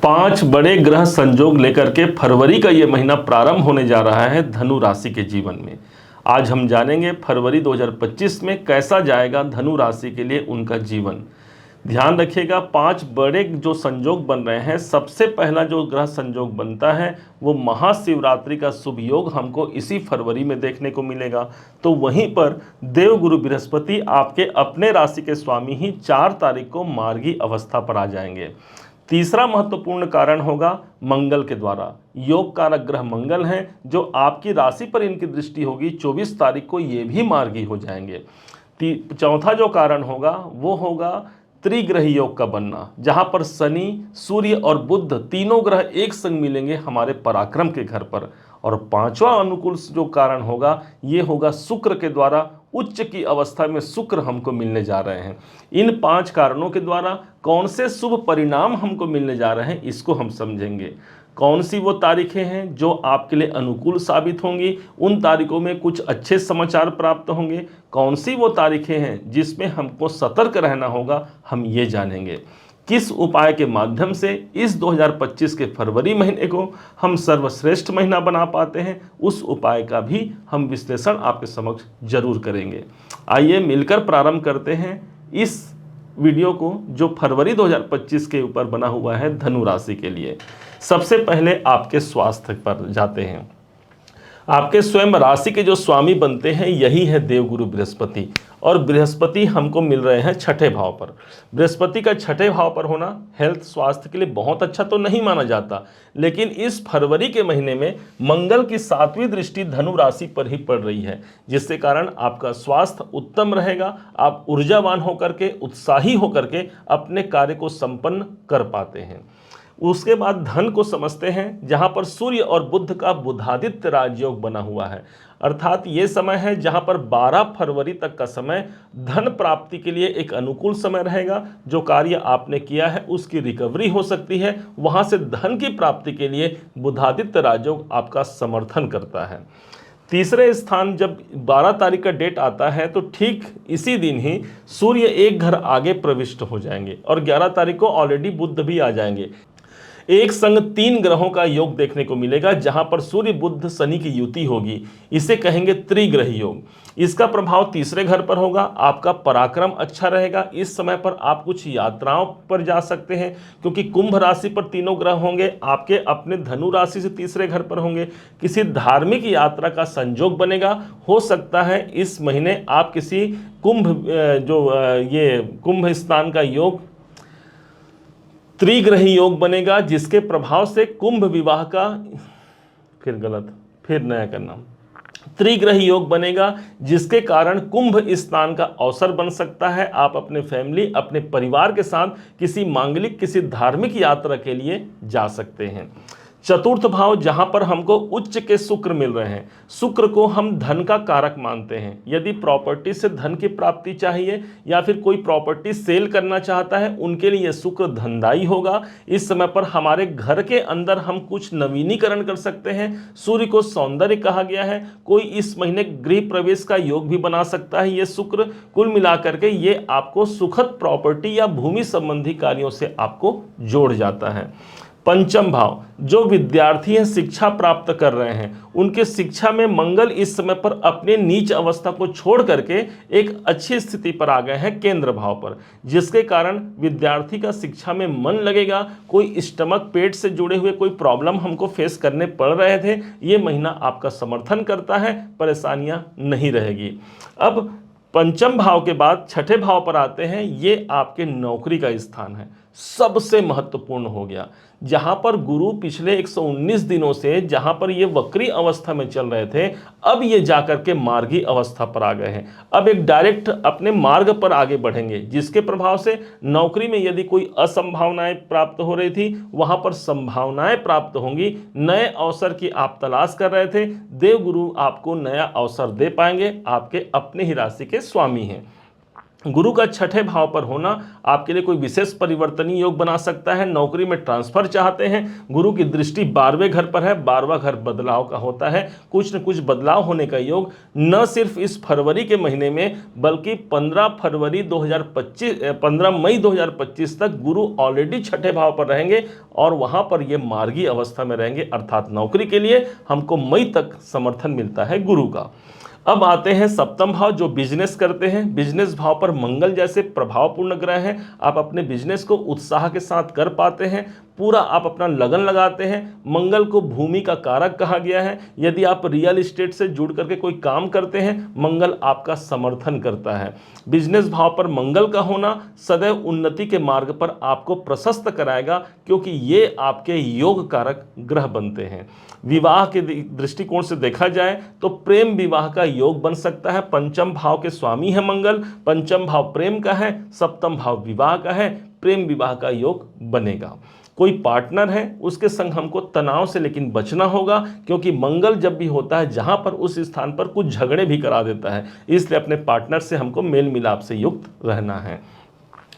5 बड़े ग्रह संयोग लेकर के फरवरी का ये महीना प्रारंभ होने जा रहा है धनु राशि के जीवन में। आज हम जानेंगे फरवरी 2025 में कैसा जाएगा धनु राशि के लिए उनका जीवन। ध्यान रखिएगा, 5 बड़े जो संयोग बन रहे हैं, सबसे पहला जो ग्रह संयोग बनता है वो महाशिवरात्रि का शुभ योग हमको इसी फरवरी में देखने को मिलेगा। तो वहीं पर देवगुरु बृहस्पति आपके अपने राशि के स्वामी ही 4 तारीख को मार्गी अवस्था पर आ जाएंगे। तीसरा महत्वपूर्ण कारण होगा मंगल के द्वारा। योग कारक ग्रह मंगल हैं, जो आपकी राशि पर इनकी दृष्टि होगी 24 तारीख को ये भी मार्गी हो जाएंगे। चौथा जो कारण होगा वो होगा त्रिग्रही योग का बनना, जहां पर शनि, सूर्य और बुध तीनों ग्रह एक संग मिलेंगे हमारे पराक्रम के घर पर। और पांचवा अनुकूल जो कारण होगा ये होगा शुक्र के द्वारा। उच्च की अवस्था में शुक्र हमको मिलने जा रहे हैं। इन 5 कारणों के द्वारा कौन से शुभ परिणाम हमको मिलने जा रहे हैं इसको हम समझेंगे। कौन सी वो तारीखें हैं जो आपके लिए अनुकूल साबित होंगी, उन तारीखों में कुछ अच्छे समाचार प्राप्त होंगे। कौन सी वो तारीखें हैं जिसमें हमको सतर्क रहना होगा, हम ये जानेंगे। किस उपाय के माध्यम से इस 2025 के फरवरी महीने को हम सर्वश्रेष्ठ महीना बना पाते हैं, उस उपाय का भी हम विश्लेषण आपके समक्ष जरूर करेंगे। आइए मिलकर प्रारंभ करते हैं इस वीडियो को, जो फरवरी 2025 के ऊपर बना हुआ है धनु राशि के लिए। सबसे पहले आपके स्वास्थ्य पर जाते हैं। आपके स्वयं राशि के जो स्वामी बनते हैं यही है देवगुरु बृहस्पति, और बृहस्पति हमको मिल रहे हैं 6ठे भाव पर। बृहस्पति का 6ठे भाव पर होना हेल्थ स्वास्थ्य के लिए बहुत अच्छा तो नहीं माना जाता, लेकिन इस फरवरी के महीने में मंगल की 7वीं दृष्टि धनु राशि पर ही पड़ रही है, जिसके कारण आपका स्वास्थ्य उत्तम रहेगा। आप ऊर्जावान होकर के, उत्साही होकर के अपने कार्य को संपन्न कर पाते हैं। उसके बाद धन को समझते हैं, जहां पर सूर्य और बुध का बुधादित्य राजयोग बना हुआ है। अर्थात ये समय है जहां पर 12 फरवरी तक का समय धन प्राप्ति के लिए एक अनुकूल समय रहेगा। जो कार्य आपने किया है उसकी रिकवरी हो सकती है, वहां से धन की प्राप्ति के लिए बुधादित्य राजयोग आपका समर्थन करता है। तीसरे स्थान जब 12 तारीख का डेट आता है तो ठीक इसी दिन ही सूर्य एक घर आगे प्रविष्ट हो जाएंगे, और 11 तारीख को ऑलरेडी बुध भी आ जाएंगे। एक संग 3 ग्रहों का योग देखने को मिलेगा, जहां पर सूर्य बुध शनि की युति होगी। इसे कहेंगे त्रिग्रही योग। इसका प्रभाव तीसरे घर पर होगा। आपका पराक्रम अच्छा रहेगा। इस समय पर आप कुछ यात्राओं पर जा सकते हैं, क्योंकि कुंभ राशि पर तीनों ग्रह होंगे, आपके अपने धनु राशि से तीसरे घर पर होंगे। किसी धार्मिक यात्रा का संयोग बनेगा। हो सकता है इस महीने आप किसी कुंभ स्नान का योग, त्रिग्रही योग बनेगा, जिसके प्रभाव से कुंभ विवाह का नया करना त्रिग्रही योग बनेगा, जिसके कारण कुंभ स्नान का अवसर बन सकता है। आप अपने फैमिली, अपने परिवार के साथ किसी मांगलिक, किसी धार्मिक यात्रा के लिए जा सकते हैं। चतुर्थ भाव, जहां पर हमको उच्च के शुक्र मिल रहे हैं। शुक्र को हम धन का कारक मानते हैं। यदि प्रॉपर्टी से धन की प्राप्ति चाहिए या फिर कोई प्रॉपर्टी सेल करना चाहता है, उनके लिए शुक्र धनदायी होगा। इस समय पर हमारे घर के अंदर हम कुछ नवीनीकरण कर सकते हैं। सूर्य को सौंदर्य कहा गया है। कोई इस महीने गृह प्रवेश का योग भी बना सकता है ये शुक्र। कुल मिलाकर के ये आपको सुखद प्रॉपर्टी या भूमि संबंधी कार्यों से आपको जोड़ जाता है। पंचम भाव, जो विद्यार्थी हैं, शिक्षा प्राप्त कर रहे हैं, उनके शिक्षा में मंगल इस समय पर अपने नीच अवस्था को छोड़ करके एक अच्छी स्थिति पर आ गए हैं केंद्र भाव पर, जिसके कारण विद्यार्थी का शिक्षा में मन लगेगा। कोई स्टमक, पेट से जुड़े हुए कोई प्रॉब्लम हमको फेस करने पड़ रहे थे, ये महीना आपका समर्थन करता है, परेशानियां नहीं रहेगी। अब पंचम भाव के बाद 6ठे भाव पर आते हैं। ये आपके नौकरी का स्थान है, सबसे महत्वपूर्ण हो गया, जहां पर गुरु पिछले 119 दिनों से, जहां पर ये वक्री अवस्था में चल रहे थे, अब ये जाकर के मार्गी अवस्था पर आ गए हैं। अब एक डायरेक्ट अपने मार्ग पर आगे बढ़ेंगे, जिसके प्रभाव से नौकरी में यदि कोई असंभावनाएं प्राप्त हो रही थी, वहां पर संभावनाएं प्राप्त होंगी। नए अवसर की आप तलाश कर रहे थे, देवगुरु आपको नया अवसर दे पाएंगे। आपके अपने ही राशि के स्वामी हैं। गुरु का छठे भाव पर होना आपके लिए कोई विशेष परिवर्तनीय योग बना सकता है। नौकरी में ट्रांसफर चाहते हैं, गुरु की दृष्टि 12वें घर पर है, 12वां घर बदलाव का होता है, कुछ न कुछ बदलाव होने का योग न सिर्फ इस फरवरी के महीने में बल्कि 15 मई 2025 तक गुरु ऑलरेडी छठे भाव पर रहेंगे और वहां पर ये मार्गी अवस्था में रहेंगे, अर्थात नौकरी के लिए हमको मई तक समर्थन मिलता है गुरु का। अब आते हैं सप्तम भाव, जो बिजनेस करते हैं। बिजनेस भाव पर मंगल जैसे प्रभावपूर्ण ग्रह हैं, आप अपने बिजनेस को उत्साह के साथ कर पाते हैं, पूरा आप अपना लगन लगाते हैं। मंगल को भूमि का कारक कहा गया है, यदि आप रियल एस्टेट से जुड़ करके कोई काम करते हैं मंगल आपका समर्थन करता है। बिजनेस भाव पर मंगल का होना सदैव उन्नति के मार्ग पर आपको प्रशस्त कराएगा, क्योंकि ये आपके योग कारक ग्रह बनते हैं। विवाह के दृष्टिकोण से देखा जाए तो प्रेम विवाह का योग बन सकता है। पंचम भाव के स्वामी है मंगल, पंचम भाव प्रेम का है, सप्तम भाव विवाह का है, प्रेम विवाह का योग बनेगा। कोई पार्टनर है उसके संग हमको तनाव से लेकिन बचना होगा, क्योंकि मंगल जब भी होता है जहां पर उस स्थान पर कुछ झगड़े भी करा देता है, इसलिए अपने पार्टनर से हमको मेल मिलाप से युक्त रहना है।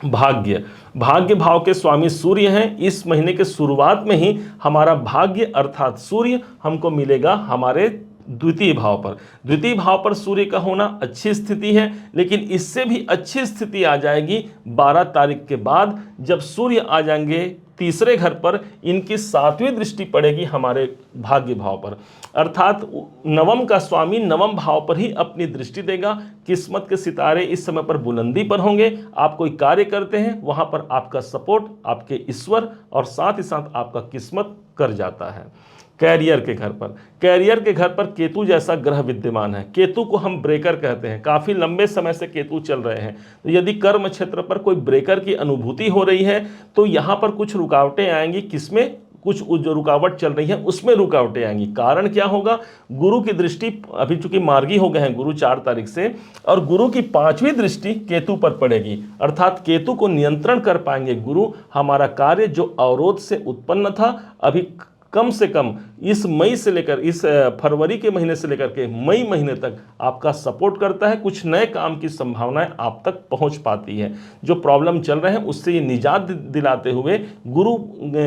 भाग्य भाव के स्वामी सूर्य हैं। इस महीने के शुरुआत में ही हमारा भाग्य अर्थात सूर्य हमको मिलेगा हमारे द्वितीय भाव पर। द्वितीय भाव पर सूर्य का होना अच्छी स्थिति है, लेकिन इससे भी अच्छी स्थिति आ जाएगी 12 तारीख के बाद, जब सूर्य आ जाएंगे तीसरे घर पर, इनकी 7वीं दृष्टि पड़ेगी हमारे भाग्य भाव पर, अर्थात नवम का स्वामी नवम भाव पर ही अपनी दृष्टि देगा। किस्मत के सितारे इस समय पर बुलंदी पर होंगे। आप कोई कार्य करते हैं वहां पर आपका सपोर्ट आपके ईश्वर और साथ ही साथ आपका किस्मत कर जाता है। कैरियर के घर पर केतु जैसा ग्रह विद्यमान है। केतु को हम ब्रेकर कहते हैं, काफ़ी लंबे समय से केतु चल रहे हैं, तो यदि कर्म क्षेत्र पर कोई ब्रेकर की अनुभूति हो रही है तो यहाँ पर कुछ रुकावटें आएंगी। किसमें? कुछ जो रुकावट चल रही है उसमें रुकावटें आएंगी। कारण क्या होगा? गुरु की दृष्टि अभी चूंकि मार्गी हो गए हैं गुरु 4 तारीख से, और गुरु की 5वीं दृष्टि केतु पर पड़ेगी, अर्थात केतु को नियंत्रण कर पाएंगे गुरु। हमारा कार्य जो अवरोध से उत्पन्न था अभी कम से कम इस मई से लेकर इस फरवरी के महीने से लेकर के मई महीने तक आपका सपोर्ट करता है। कुछ नए काम की संभावनाएं आप तक पहुंच पाती है। जो प्रॉब्लम चल रहे हैं उससे ये निजात दिलाते हुए गुरु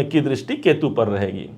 की दृष्टि केतु पर रहेगी।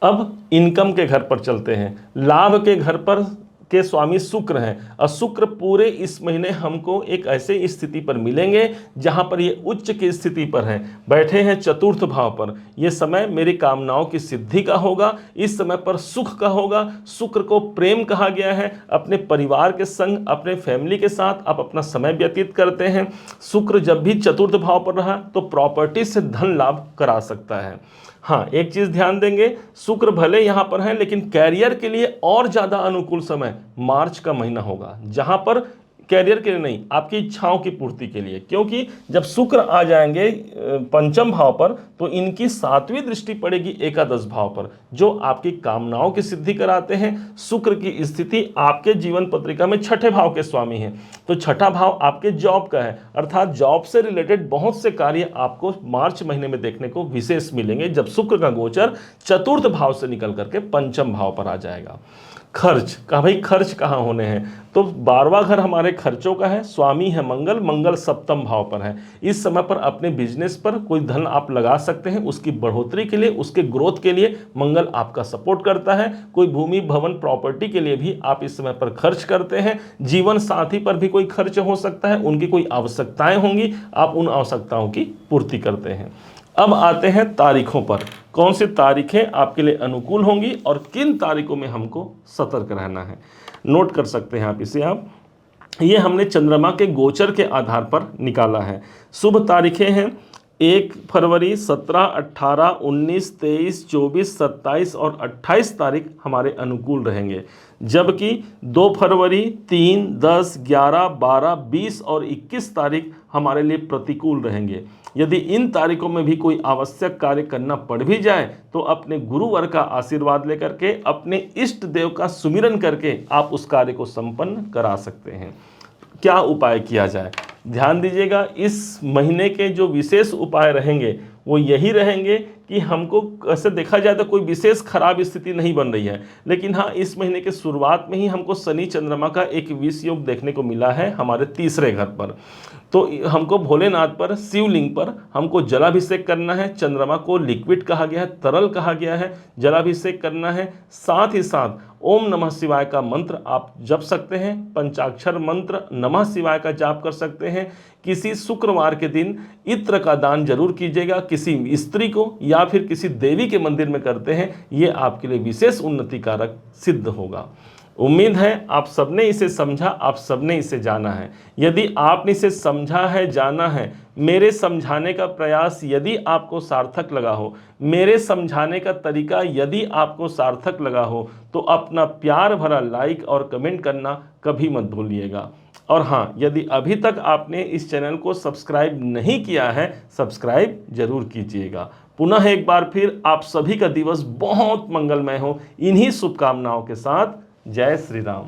अब इनकम के घर पर चलते हैं। लाभ के घर पर के स्वामी शुक्र हैं, और शुक्र पूरे इस महीने हमको एक ऐसे स्थिति पर मिलेंगे जहां पर ये उच्च की स्थिति पर हैं, बैठे हैं चतुर्थ भाव पर। यह समय मेरी कामनाओं की सिद्धि का होगा, इस समय पर सुख का होगा। शुक्र को प्रेम कहा गया है। अपने परिवार के संग अपने फैमिली के साथ आप अपना समय व्यतीत करते हैं। शुक्र जब भी चतुर्थ भाव पर रहा तो प्रॉपर्टी से धन लाभ करा सकता है। हाँ, एक चीज ध्यान देंगे, शुक्र भले यहां पर है लेकिन कैरियर के लिए और ज्यादा अनुकूल समय मार्च का महीना होगा, जहां पर कैरियर के लिए नहीं, आपकी इच्छाओं की पूर्ति के लिए, क्योंकि जब शुक्र आ जाएंगे पंचम भाव पर तो इनकी 7वीं दृष्टि पड़ेगी एकादश भाव पर, जो आपकी कामनाओं की सिद्धि कराते हैं। शुक्र की स्थिति आपके जीवन पत्रिका में छठे भाव के स्वामी हैं, तो छठा भाव आपके जॉब का है, अर्थात जॉब से रिलेटेड बहुत से कार्य आपको मार्च महीने में देखने को विशेष मिलेंगे, जब शुक्र का गोचर चतुर्थ भाव से निकल करके पंचम भाव पर आ जाएगा। खर्च का भाई, खर्च कहाँ होने हैं? तो 12वां घर हमारे खर्चों का है, स्वामी है मंगल, मंगल सप्तम भाव पर है। इस समय पर अपने बिजनेस पर कोई धन आप लगा सकते हैं, उसकी बढ़ोतरी के लिए, उसके ग्रोथ के लिए मंगल आपका सपोर्ट करता है। कोई भूमि भवन प्रॉपर्टी के लिए भी आप इस समय पर खर्च करते हैं। जीवन साथी पर भी कोई खर्च हो सकता है, उनकी कोई आवश्यकताएं होंगी, आप उन आवश्यकताओं की पूर्ति करते हैं। अब आते हैं तारीखों पर, कौन सी तारीखें आपके लिए अनुकूल होंगी और किन तारीखों में हमको सतर्क रहना है। नोट कर सकते हैं आप इसे। ये हमने चंद्रमा के गोचर के आधार पर निकाला है। शुभ तारीखें हैं 1 फरवरी, 17, 18, 19, 23, 24, 27 और 28 तारीख हमारे अनुकूल रहेंगे, जबकि 2 फरवरी, 3, 10, 11, 12, 20 और 21 तारीख हमारे लिए प्रतिकूल रहेंगे। यदि इन तारीखों में भी कोई आवश्यक कार्य करना पड़ भी जाए तो अपने गुरुवर का आशीर्वाद लेकर के, अपने इष्ट देव का सुमिरन करके आप उस कार्य को संपन्न करा सकते हैं। क्या उपाय किया जाए? ध्यान दीजिएगा, इस महीने के जो विशेष उपाय रहेंगे वो यही रहेंगे कि हमको ऐसे देखा जाए तो कोई विशेष खराब स्थिति नहीं बन रही है, लेकिन हाँ इस महीने के शुरुआत में ही हमको शनि चंद्रमा का एक विष योग देखने को मिला है हमारे तीसरे घर पर। तो हमको भोलेनाथ पर, शिवलिंग पर हमको जलाभिषेक करना है। चंद्रमा को लिक्विड कहा गया है, तरल कहा गया है, जलाभिषेक करना है। साथ ही साथ ओम नमः शिवाय का मंत्र आप जप सकते हैं, पंचाक्षर मंत्र नमः शिवाय का जाप कर सकते हैं। किसी शुक्रवार के दिन इत्र का दान जरूर कीजिएगा, किसी स्त्री को या फिर किसी देवी के मंदिर में करते हैं, ये आपके लिए विशेष उन्नति कारक सिद्ध होगा। उम्मीद है आप सबने इसे समझा, आप सबने इसे जाना है। यदि आपने इसे समझा है, जाना है, मेरे समझाने का प्रयास यदि आपको सार्थक लगा हो, मेरे समझाने का तरीका यदि आपको सार्थक लगा हो, तो अपना प्यार भरा लाइक और कमेंट करना कभी मत भूलिएगा। और हाँ, यदि अभी तक आपने इस चैनल को सब्सक्राइब नहीं किया है, सब्सक्राइब जरूर कीजिएगा। पुनः एक बार फिर आप सभी का दिवस बहुत मंगलमय हो, इन्हीं शुभकामनाओं के साथ जय श्री राम।